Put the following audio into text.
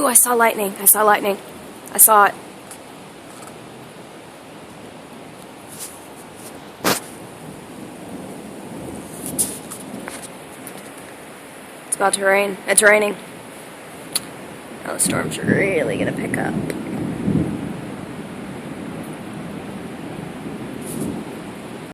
Ooh, I saw lightning. I saw lightning. I saw it. It's about to rain. It's raining. Oh, the storm's really gonna pick up.